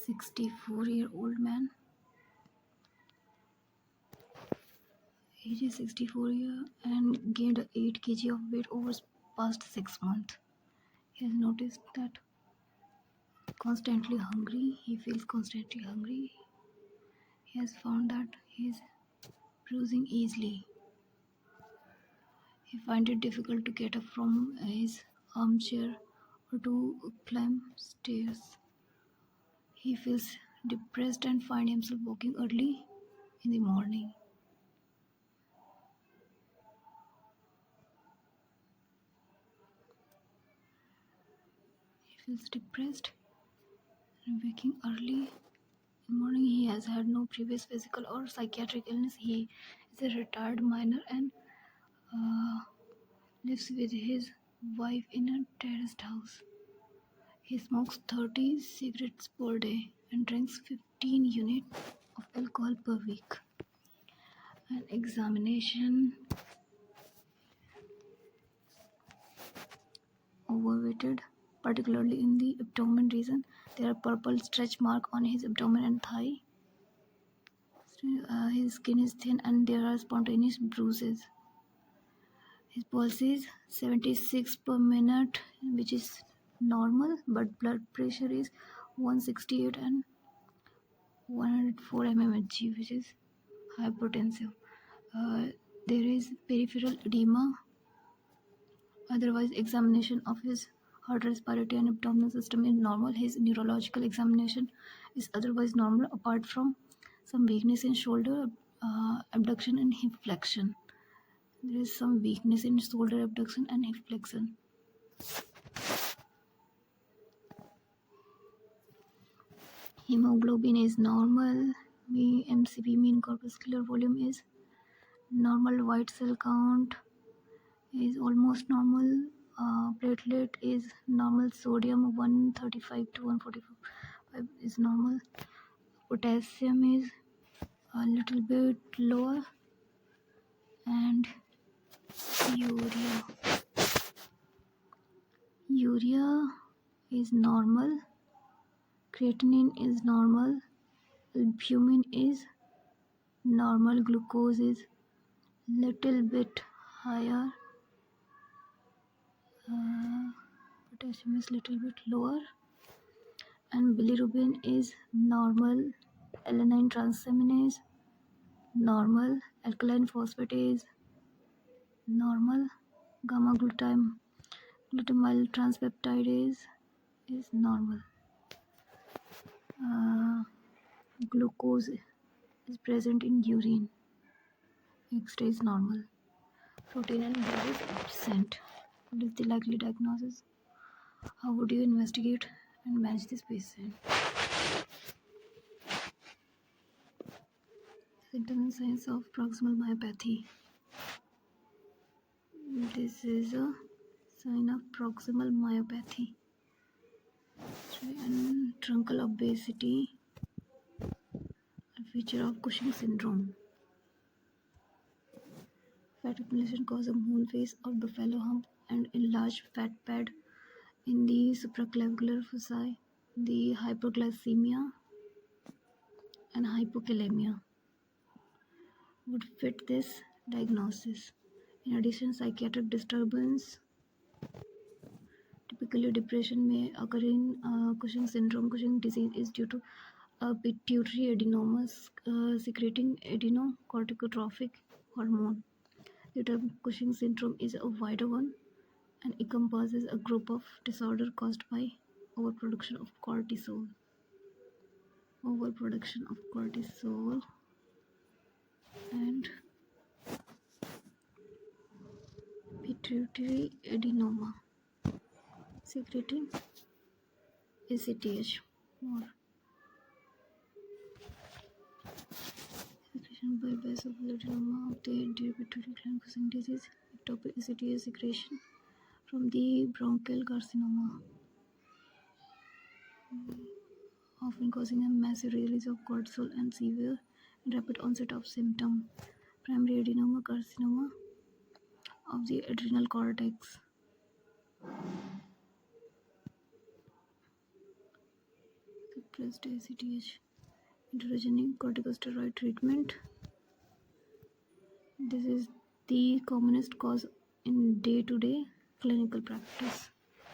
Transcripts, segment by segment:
64-year-old man. Age is 64 year and gained 8 kg of weight over past 6 months. He has noticed that constantly hungry. He feels constantly hungry. He has found that he is bruising easily. He finds it difficult to get up from his armchair or to climb stairs. He feels depressed and finds himself walking early in the morning. He feels depressed and waking early in the morning. He has had no previous physical or psychiatric illness. He is a retired miner and lives with his wife in a terraced house. He smokes 30 cigarettes per day and drinks 15 units of alcohol per week. An examination overweighted, particularly in the abdomen region. There are purple stretch marks on his abdomen and thigh. His skin is thin and there are spontaneous bruises. His pulse is 76 per minute, which is normal, but blood pressure is 168 and 104 mmHg, which is hypertensive. There is peripheral edema. Otherwise, examination of his heart, respiratory and abdominal system is normal. His neurological examination is otherwise normal, apart from some weakness in shoulder, abduction and hip flexion. There is some weakness in shoulder abduction and hip flexion. Hemoglobin is normal. MCV, mean corpuscular volume, is normal. White cell count is almost normal. Platelet is normal. Sodium 135 to 145 is normal. Potassium is a little bit lower. And urea is normal. Creatinine is normal. Albumin is normal. Glucose is little bit higher. Potassium is little bit lower. And bilirubin is normal. Alanine transaminase normal. Alkaline phosphatase normal. Gamma glutamyl transpeptidase is normal. Glucose is present in urine. X-ray is normal. Protein and blood is absent. What is the likely diagnosis? How would you investigate and manage this patient? Symptoms and signs of proximal myopathy. This is a sign of proximal myopathy. And truncal obesity, a feature of Cushing Syndrome. Fat accumulation causes a moon face or buffalo hump and enlarged fat pad in the supraclavicular foci. The hyperglycemia and hypokalemia would fit this diagnosis. In addition, psychiatric disturbance, typically depression, may occur in Cushing syndrome. Cushing disease is due to a pituitary adenoma secreting adenocorticotropic hormone. The term Cushing syndrome is a wider one and encompasses a group of disorders caused by overproduction of cortisol. And pituitary adenoma secreting ACTH or secretion by base of adenoma of the anterior pituitary gland. Cushing disease, ectopic ACTH secretion from the bronchial carcinoma, often causing a massive release of cortisol and severe and rapid onset of symptom. Primary adenoma, carcinoma of the adrenal cortex. The stressed ACTH. Androgenic corticosteroid treatment. This is the commonest cause in day-to-day clinical practice.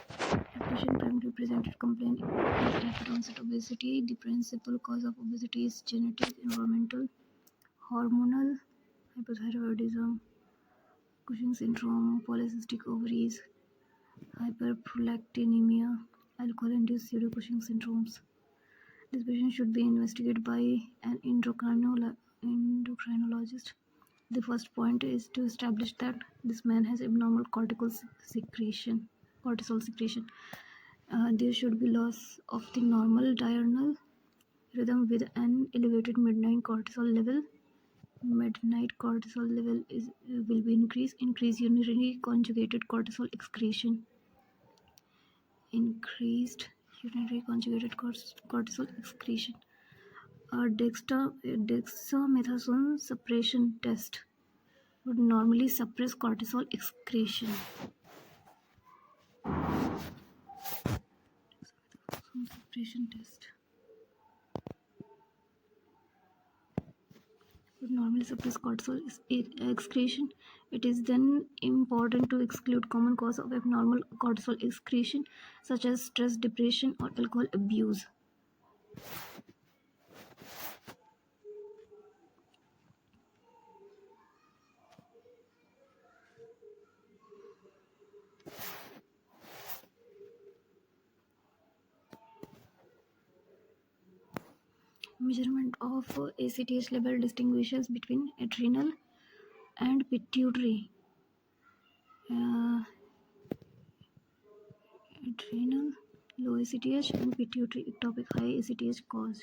The patient primarily presented complaining of rapid onset obesity. The principal cause of obesity is genetic, environmental, hormonal, hypothyroidism, Cushing syndrome, polycystic ovaries, hyperprolactinemia, alcohol-induced pseudo-Cushing syndromes. This patient should be investigated by an endocrinologist. The first point is to establish that this man has abnormal cortisol secretion. There should be loss of the normal diurnal rhythm with an elevated midnight cortisol level. Midnight cortisol level will be increased urinary conjugated cortisol excretion. Increased urinary conjugated cortisol excretion. A dexamethasone suppression test would normally suppress cortisol excretion. Suppression test would normally suppress cortisol excretion. It is then important to exclude common cause of abnormal cortisol excretion such as stress, depression, or alcohol abuse. Measurement of ACTH level distinguishes between adrenal and pituitary. Adrenal low ACTH and pituitary ectopic high ACTH cause.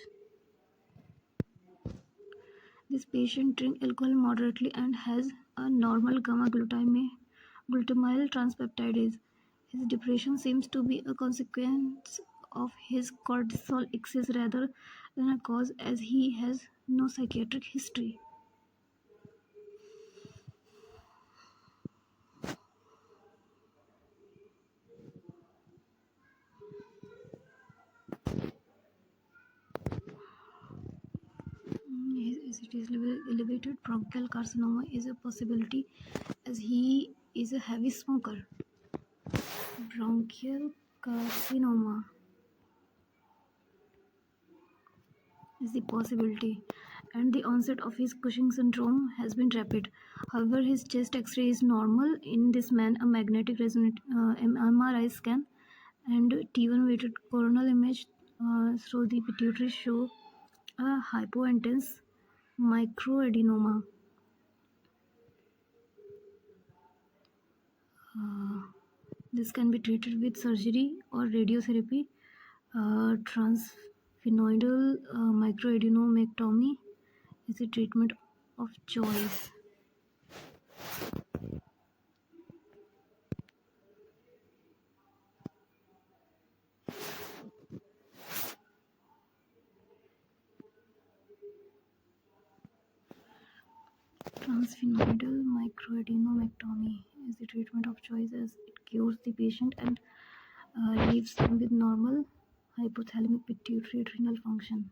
This patient drinks alcohol moderately and has a normal gamma glutamyl transpeptidase. His depression seems to be a consequence of his cortisol excess rather than a cause, as he has no psychiatric history. His ACTH level elevated. Bronchial carcinoma is a possibility as he is a heavy smoker. Bronchial carcinoma is the possibility, and the onset of his Cushing syndrome has been rapid. However, his chest X-ray is normal. In this man, a magnetic resonance MRI scan and T1 weighted coronal image through the pituitary show a hypointense microadenoma. This can be treated with surgery or radiotherapy. Transphenoidal microadenomectomy is the treatment of choice. Transphenoidal microadenomectomy is the treatment of choice as it cures the patient and leaves him with normal hypothalamic pituitary adrenal function.